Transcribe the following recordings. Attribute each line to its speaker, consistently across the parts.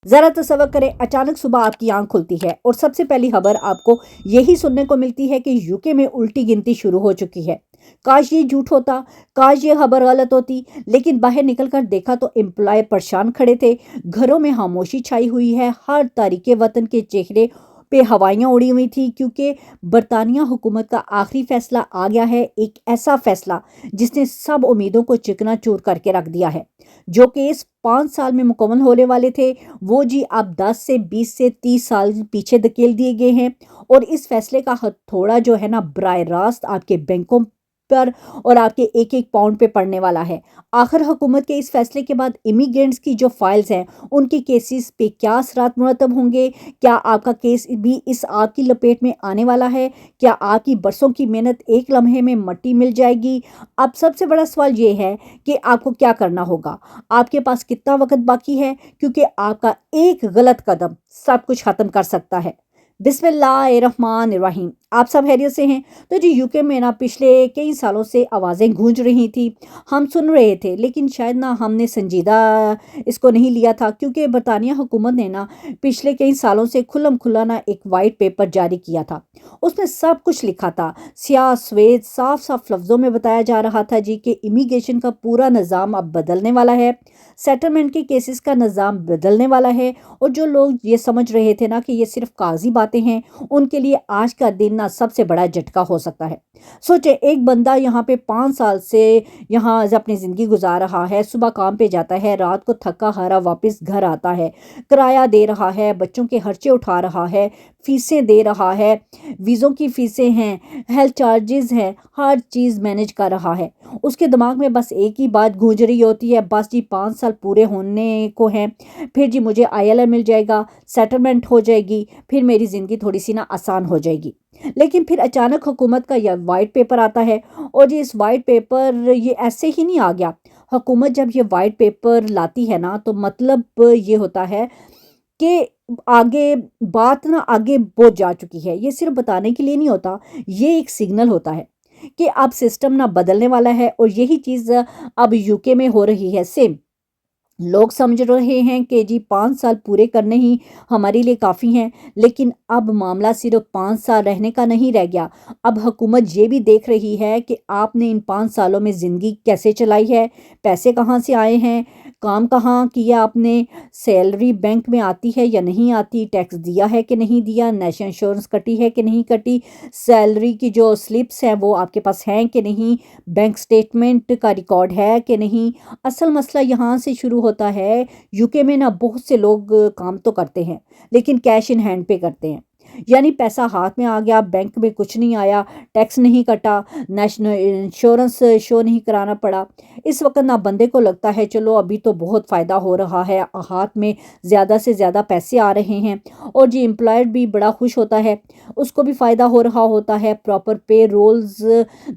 Speaker 1: ज़रा तसव्वुर करें, अचानक सुबह आपकी आंख खुलती है और सबसे पहली खबर आपको यही सुनने को मिलती है कि यूके में उल्टी गिनती शुरू हो चुकी है। काश ये झूठ होता, काश ये खबर गलत होती, लेकिन बाहर निकलकर देखा तो एम्प्लॉय परेशान खड़े थे, घरों में खामोशी छाई हुई है, हर तारीके वतन के चेहरे पे हवाइयाँ उड़ी हुई थी, क्योंकि बरतानिया हुकूमत का आखिरी फैसला आ गया है, एक ऐसा फैसला जिसने सब उम्मीदों को चिकनाचूर करके रख दिया है। जो केस 5 साल में मुकम्मल होने वाले थे, वो जी अब 10 से 20 से 30 साल पीछे धकेल दिए गए हैं, और इस फैसले का हथौड़ा जो है ना बराह रास्त आपके बैंकों पर और आपके एक एक पाउंड पे पड़ने वाला है। आखिर हुकूमत के इस फैसले के बाद इमिग्रेंट्स की जो फाइल्स हैं, उनकी केसेस पे क्या असरात मुरतब होंगे? क्या आपका केस भी इस आग की लपेट में आने वाला है? क्या आपकी बरसों की मेहनत एक लम्हे में मट्टी मिल जाएगी? अब सबसे बड़ा सवाल ये है कि आपको क्या करना होगा, आपके पास कितना वक्त बाकी है, क्योंकि आपका एक गलत कदम सब कुछ ख़त्म कर सकता है। बिस्मिल्लाहिर्रहमानिर्रहीम। आप सब खैरियत से हैं? तो जी यूके में ना पिछले कई सालों से आवाज़ें गूंज रही थी, हम सुन रहे थे, लेकिन शायद ना हमने संजीदा इसको नहीं लिया था, क्योंकि बरतानिया हुकूमत ने ना पिछले कई सालों से खुल्लम खुल्ला ना एक वाइट पेपर जारी किया था। उसमें सब कुछ लिखा था, स्याह सफ़ेद साफ साफ लफ्ज़ों में बताया जा रहा था जी कि इमिग्रेशन का पूरा निज़ाम अब बदलने वाला है, सेटलमेंट के केसेस का निज़ाम बदलने वाला है, और जो लोग ये समझ रहे थे ना कि ये सिर्फ कागजी बातें हैं, उनके लिए आज का दिन ना सबसे बड़ा झटका हो सकता है। सोचे, एक बंदा यहाँ पे 5 साल से यहाँ अपनी ज़िंदगी गुजार रहा है, सुबह काम पे जाता है, रात को थका हारा वापस घर आता है, किराया दे रहा है, बच्चों के खर्चे उठा रहा है, फीसें दे रहा है, वीज़ों की फ़ीसें हैं, हेल्थ चार्जेस हैं, हर चीज़ मैनेज कर रहा है। उसके दिमाग में बस एक ही बात गूंज रही होती है, बस जी 5 साल पूरे होने को हैं, फिर जी मुझे ILR मिल जाएगा, सेटलमेंट हो जाएगी, फिर मेरी ज़िंदगी थोड़ी सी ना आसान हो जाएगी। लेकिन फिर अचानक हुकूमत का यह वाइट पेपर आता है, और जी इस वाइट पेपर ये ऐसे ही नहीं आ गया। हुकूमत जब ये वाइट पेपर लाती है ना, तो मतलब ये होता है कि आगे बात ना आगे बहुत जा चुकी है। ये सिर्फ बताने के लिए नहीं होता, ये एक सिग्नल होता है कि अब सिस्टम ना बदलने वाला है, और यही चीज़ अब यूके में हो रही है। सेम लोग समझ रहे हैं कि जी 5 साल पूरे करने ही हमारे लिए काफ़ी हैं, लेकिन अब मामला सिर्फ 5 साल रहने का नहीं रह गया। अब हुकूमत ये भी देख रही है कि आपने इन 5 सालों में ज़िंदगी कैसे चलाई है, पैसे कहाँ से आए हैं, काम कहाँ किया आपने, सैलरी बैंक में आती है या नहीं आती, टैक्स दिया है कि नहीं दिया, नेशनल इंश्योरेंस कटी है कि नहीं कटी, सैलरी की जो स्लिप्स हैं वो आपके पास हैं कि नहीं, बैंक स्टेटमेंट का रिकॉर्ड है कि नहीं। असल मसला यहाँ से शुरू होता है। यूके में ना बहुत से लोग काम तो करते हैं, लेकिन कैश इन हैंड पे करते हैं, यानी पैसा हाथ में आ गया, बैंक में कुछ नहीं आया, टैक्स नहीं कटा, नेशनल इंश्योरेंस शो नहीं कराना पड़ा। इस वक्त ना बंदे को लगता है चलो अभी तो बहुत फ़ायदा हो रहा है, हाथ में ज़्यादा से ज़्यादा पैसे आ रहे हैं, और जी एम्प्लॉयर भी बड़ा खुश होता है, उसको भी फ़ायदा हो रहा होता है, प्रॉपर पे रोल्स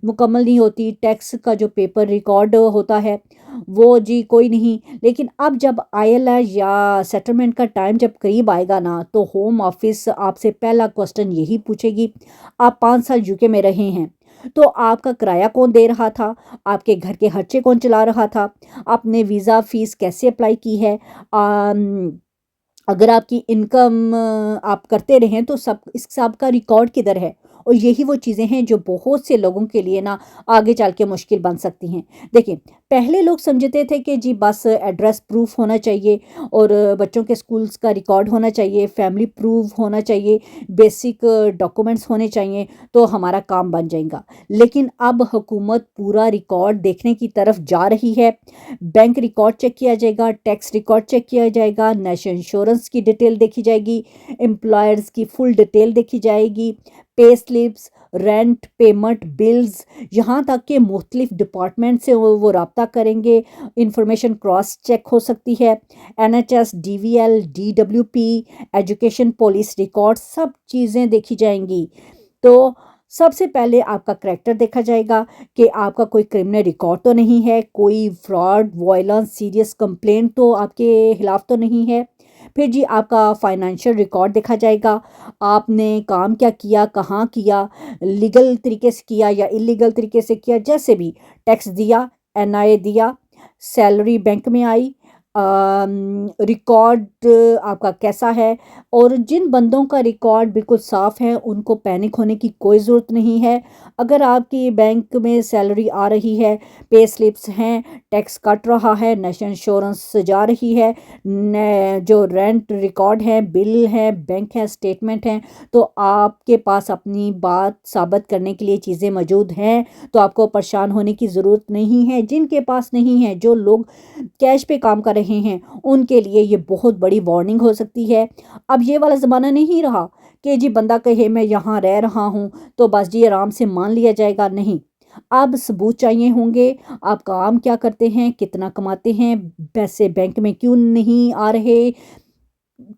Speaker 1: मुकम्मल नहीं होती, टैक्स का जो पेपर रिकॉर्ड होता है वो जी कोई नहीं। लेकिन अब जब ILR या सेटलमेंट का टाइम जब करीब आएगा ना, तो होम ऑफिस आपसे पहला क्वेश्चन यही पूछेगी, आप 5 साल यूके में रहे हैं, तो आपका किराया कौन दे रहा था, आपके घर के खर्चे कौन चला रहा था, आपने वीज़ा फ़ीस कैसे अप्लाई की है, अगर आपकी इनकम आप करते रहें तो सब इस सब का रिकॉर्ड किधर है। और यही वो चीज़ें हैं जो बहुत से लोगों के लिए ना आगे चल के मुश्किल बन सकती हैं। देखिए, पहले लोग समझते थे कि जी बस एड्रेस प्रूफ होना चाहिए, और बच्चों के स्कूल्स का रिकॉर्ड होना चाहिए, फैमिली प्रूफ होना चाहिए, बेसिक डॉक्यूमेंट्स होने चाहिए, तो हमारा काम बन जाएगा। लेकिन अब हुकूमत पूरा रिकॉर्ड देखने की तरफ जा रही है। बैंक रिकॉर्ड चेक किया जाएगा, टैक्स रिकॉर्ड चेक किया जाएगा, नेशनल इंश्योरेंस की डिटेल देखी जाएगी, एम्प्लॉयर्स की फुल डिटेल देखी जाएगी, pay slips, rent, payment, bills, यहाँ तक कि मुख्तलिफ डिपार्टमेंट से वो रब्ता करेंगे, इंफॉर्मेशन क्रॉस चेक हो सकती है, NHS, DVL, DWP, education, police record, सब चीज़ें देखी जाएंगी। तो सबसे पहले आपका करैक्टर देखा जाएगा कि आपका कोई क्रिमिनल रिकॉर्ड तो नहीं है, कोई फ्रॉड, वायलेंस, सीरियस कंप्लेंट तो आपके खिलाफ तो नहीं है। फिर जी आपका फाइनेंशियल रिकॉर्ड देखा जाएगा, आपने काम क्या किया, कहाँ किया, लीगल तरीके से किया या इलीगल तरीके से किया, जैसे भी टैक्स दिया, NI दिया, सैलरी बैंक में आई, ریکارڈ آپ کا کیسا ہے، اور جن بندوں کا ریکارڈ بالکل صاف ہے ان کو پینک ہونے کی کوئی ضرورت نہیں ہے۔ اگر آپ کی بینک میں سیلری آ رہی ہے، پے سلپس ہیں، ٹیکس کٹ رہا ہے، نیشنل انشورنس جا رہی ہے، جو رینٹ ریکارڈ ہے، بل ہے، بینک ہے، اسٹیٹمنٹ ہیں، تو آپ کے پاس اپنی بات ثابت کرنے کے لیے چیزیں موجود ہیں، تو آپ کو پریشان ہونے کی ضرورت نہیں ہے۔ جن کے پاس نہیں ہے، جو لوگ کیش پہ کام کر رہے ہیں، ان کے لیے یہ بہت بڑی وارننگ ہو سکتی ہے۔ اب یہ والا زمانہ نہیں رہا کہ جی بندہ کہے میں یہاں رہ رہا ہوں تو بس جی آرام سے مان لیا جائے گا، نہیں۔ اب ثبوت چاہیے ہوں گے، آپ کام کیا کرتے ہیں، کتنا کماتے ہیں، پیسے بینک میں کیوں نہیں آ رہے،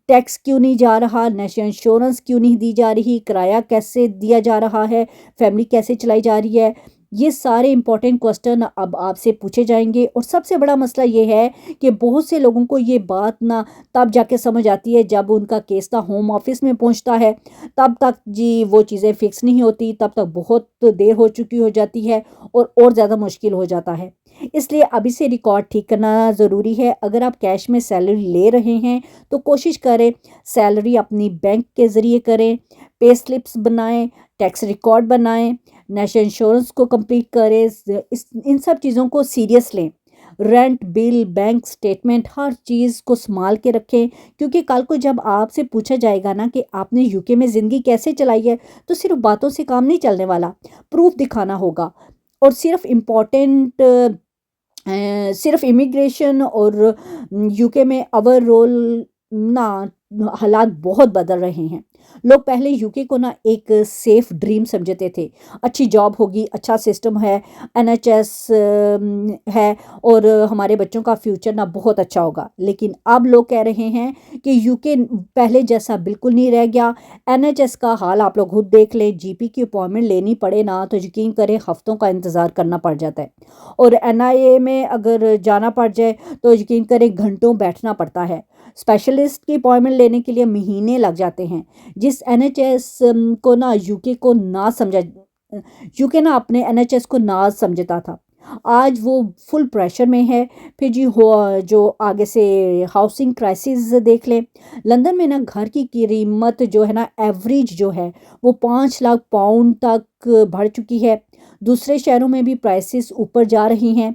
Speaker 1: ٹیکس کیوں نہیں جا رہا، نیشنل انشورنس کیوں نہیں دی جا رہی، کرایہ کیسے دیا جا رہا ہے، فیملی کیسے چلائی جا رہی ہے۔ یہ سارے امپورٹنٹ کوسچن اب آپ سے پوچھے جائیں گے، اور سب سے بڑا مسئلہ یہ ہے کہ بہت سے لوگوں کو یہ بات نہ تب جا کے سمجھ آتی ہے جب ان کا کیس نہ ہوم آفس میں پہنچتا ہے، تب تک جی وہ چیزیں فکس نہیں ہوتی، تب تک بہت دیر ہو چکی ہو جاتی ہے اور زیادہ مشکل ہو جاتا ہے۔ اس لیے ابھی سے ریکارڈ ٹھیک کرنا ضروری ہے۔ اگر آپ کیش میں سیلری لے رہے ہیں تو کوشش کریں سیلری اپنی بینک کے ذریعے کریں، پے سلپس بنائیں، ٹیکس ریکارڈ بنائیں، نیشنل انشورنس کو کمپلیٹ کریں، ان سب چیزوں کو سیریس لیں۔ رینٹ، بل، بینک سٹیٹمنٹ، ہر چیز کو سنبھال کے رکھیں، کیونکہ کل کو جب آپ سے پوچھا جائے گا نا کہ آپ نے یو کے میں زندگی کیسے چلائی ہے، تو صرف باتوں سے کام نہیں چلنے والا، پروف دکھانا ہوگا۔ اور صرف امپورٹنٹ صرف امیگریشن اور یو کے میں اوور رول نہ، حالات بہت بدل رہے ہیں۔ لوگ پہلے یو کے کو نا ایک سیف ڈریم سمجھتے تھے، اچھی جاب ہوگی، اچھا سسٹم ہے، این ایچ ایس ہے، اور ہمارے بچوں کا فیوچر نا بہت اچھا ہوگا۔ لیکن اب لوگ کہہ رہے ہیں کہ یو کے پہلے جیسا بالکل نہیں رہ گیا۔ این ایچ ایس کا حال آپ لوگ خود دیکھ لیں، جی پی کی اپوائنٹمنٹ لینی پڑے نا تو یقین کریں ہفتوں کا انتظار کرنا پڑ جاتا ہے، اور این آئی اے میں اگر جانا پڑ جائے تو یقین کریں گھنٹوں بیٹھنا پڑتا ہے۔ اسپیشلسٹ کی اپوائنٹمنٹ لینے کے لیے مہینے لگ جاتے ہیں۔ جس این ایچ ایس کو نا یو کے کو نہ سمجھا، یو کے نا اپنے این ایچ ایس کو ناز سمجھتا تھا، آج وہ فل پریشر میں ہے۔ پھر جی جو آگے سے ہاؤسنگ کرائسس دیکھ لیں، لندن میں نا گھر کی قیمت جو ہے نا ایوریج جو ہے وہ 5 لاکھ پاؤنڈ تک بڑھ چکی ہے۔ دوسرے شہروں میں بھی پرائسز اوپر جا رہی ہیں۔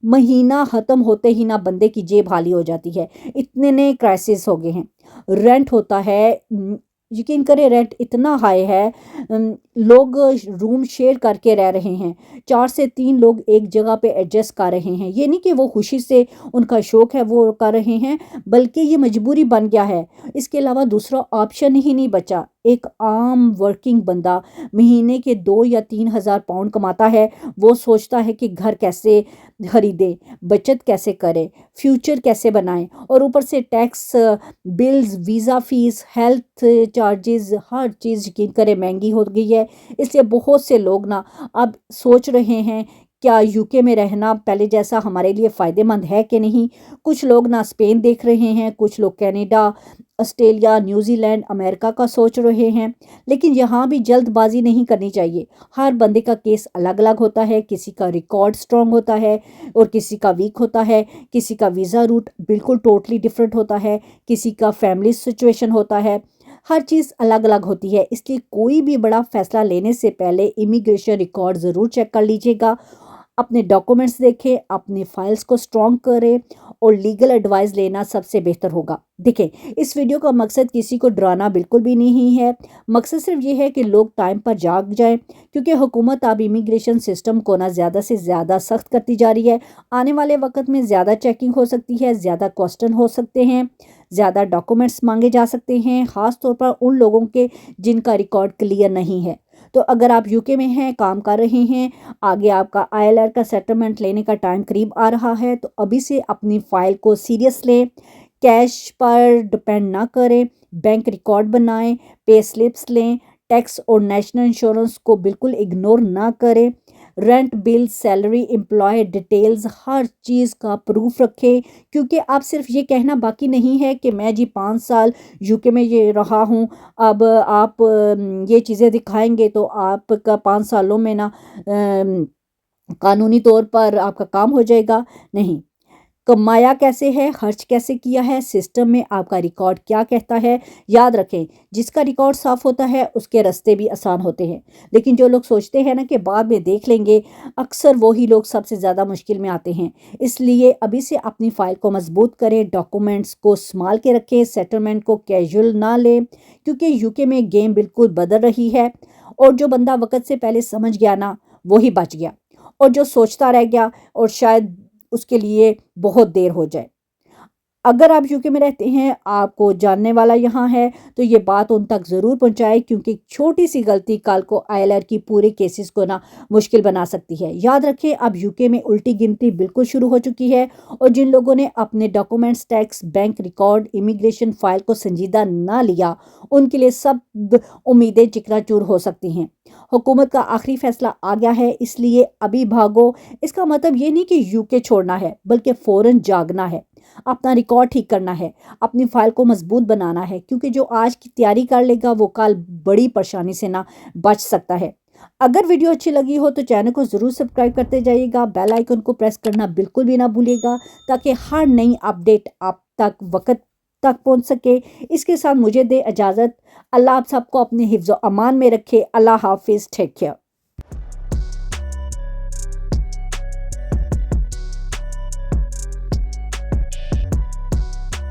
Speaker 1: مہینہ ختم ہوتے ہی نا بندے کی جیب خالی ہو جاتی ہے، اتنے نئے کرائسس ہو گئے ہیں۔ رینٹ ہوتا ہے، یقین کرے رینٹ اتنا ہائی ہے، لوگ روم شیئر کر کے رہ رہے ہیں، 4 سے 3 لوگ ایک جگہ پہ ایڈجسٹ کر رہے ہیں۔ یہ نہیں کہ وہ خوشی سے ان کا شوق ہے وہ کر رہے ہیں، بلکہ یہ مجبوری بن گیا ہے، اس کے علاوہ دوسرا آپشن ہی نہیں بچا۔ ایک عام ورکنگ بندہ مہینے کے 2 یا 3 ہزار پاؤنڈ کماتا ہے، وہ سوچتا ہے کہ گھر کیسے خریدے، بچت کیسے کرے، فیوچر کیسے بنائیں، اور اوپر سے tax, bills, visa fee, health charges, ہر چیز یقین کرے مہنگی ہو گئی ہے۔ اس لیے بہت سے لوگ نا اب سوچ رہے ہیں کیا یو کے میں رہنا پہلے جیسا ہمارے لیے فائدہ مند ہے کہ نہیں۔ کچھ لوگ نا اسپین دیکھ رہے ہیں، کچھ لوگ کینیڈا، آسٹریلیا، نیوزی لینڈ، امریکہ کا سوچ رہے ہیں۔ لیکن یہاں بھی جلد بازی نہیں کرنی چاہیے، ہر بندے کا کیس الگ الگ ہوتا ہے، کسی کا ریکارڈ سٹرونگ ہوتا ہے اور کسی کا ویک ہوتا ہے، کسی کا ویزا روٹ بالکل ٹوٹلی ڈیفرنٹ ہوتا ہے، کسی کا فیملی سچویشن ہوتا ہے، ہر چیز الگ الگ ہوتی ہے۔ اس لیے کوئی بھی بڑا فیصلہ لینے سے پہلے امیگریشن ریکارڈ ضرور چیک کر لیجیے گا، اپنے ڈاکومنٹس دیکھیں، اپنے فائلز کو سٹرونگ کریں، اور لیگل ایڈوائز لینا سب سے بہتر ہوگا۔ دیکھیں، اس ویڈیو کا مقصد کسی کو ڈرانا بالکل بھی نہیں ہے، مقصد صرف یہ ہے کہ لوگ ٹائم پر جاگ جائیں، کیونکہ حکومت اب امیگریشن سسٹم کو نا زیادہ سے زیادہ سخت کرتی جا رہی ہے۔ آنے والے وقت میں زیادہ چیکنگ ہو سکتی ہے، زیادہ کوسچن ہو سکتے ہیں، زیادہ ڈاکومنٹس مانگے جا سکتے ہیں، خاص طور پر ان لوگوں کے جن کا ریکارڈ کلیئر نہیں ہے۔ تو اگر آپ یو کے میں ہیں، کام کر رہے ہیں، آگے آپ کا آئی ایل آر کا سیٹلمنٹ لینے کا ٹائم قریب آ رہا ہے، تو ابھی سے اپنی فائل کو سیریس لیں، کیش پر ڈپینڈ نہ کریں، بینک ریکارڈ بنائیں، پے سلپس لیں، ٹیکس اور نیشنل انشورنس کو بالکل اگنور نہ کریں، رینٹ، بل، سیلری، امپلائی ڈیٹیلز، ہر چیز کا پروف رکھیں، کیونکہ اب صرف یہ کہنا باقی نہیں ہے کہ میں جی 5 سال یو کے میں یہ رہا ہوں، اب آپ یہ چیزیں دکھائیں گے تو آپ کا 5 سالوں میں نا قانونی طور پر آپ کا کام ہو جائے گا۔ نہیں، कमाया कैसे है, खर्च कैसे किया है, सिस्टम में आपका रिकॉर्ड क्या कहता है। याद रखें, जिसका रिकॉर्ड साफ होता है उसके रास्ते भी आसान होते हैं। लेकिन जो लोग सोचते हैं ना कि बाद में देख लेंगे, अक्सर वही लोग सबसे ज़्यादा मुश्किल में आते हैं। इसलिए अभी से अपनी फ़ाइल को मजबूत करें, डॉक्यूमेंट्स को संभाल के रखें, सेटलमेंट को कैजुअल ना लें, क्योंकि यूके में गेम बिल्कुल बदल रही है। और जो बंदा वक्त से पहले समझ गया ना, वही बच गया। और जो सोचता रह गया, और शायद उसके लिए बहुत देर हो जाए। अगर आप यूके में रहते हैं, आपको जानने वाला यहाँ है, तो ये बात उन तक ज़रूर पहुँचाएं, क्योंकि एक छोटी सी गलती कल को आईएलआर की पूरे केसेस को ना मुश्किल बना सकती है। याद रखें, अब यूके में उल्टी गिनती बिल्कुल शुरू हो चुकी है, और जिन लोगों ने अपने documents, tax, bank record, immigration file को संजीदा ना लिया, उनके लिए सब उम्मीदें चिकनाचूर हो सकती हैं। हुकूमत का आखिरी फैसला आ गया है, इसलिए अभी भागो। इसका मतलब ये नहीं कि यूके छोड़ना है, बल्कि फ़ौरन जागना है, अपना रिकॉर्ड ठीक करना है, अपनी फाइल को मजबूत बनाना है, क्योंकि जो आज की तैयारी कर लेगा वो कल बड़ी परेशानी से ना बच सकता है। अगर वीडियो अच्छी लगी हो तो चैनल को ज़रूर सब्सक्राइब करते जाइएगा, बेल आइकन को प्रेस करना बिल्कुल भी ना भूलिएगा, ताकि हर नई अपडेट आप तक वक्त तक पहुंच सके। इसके साथ मुझे दे इजाज़त। अल्लाह आप सबको अपने हिफ्ज़ व अमान में रखे। अल्लाह हाफिज़, टेक केयर।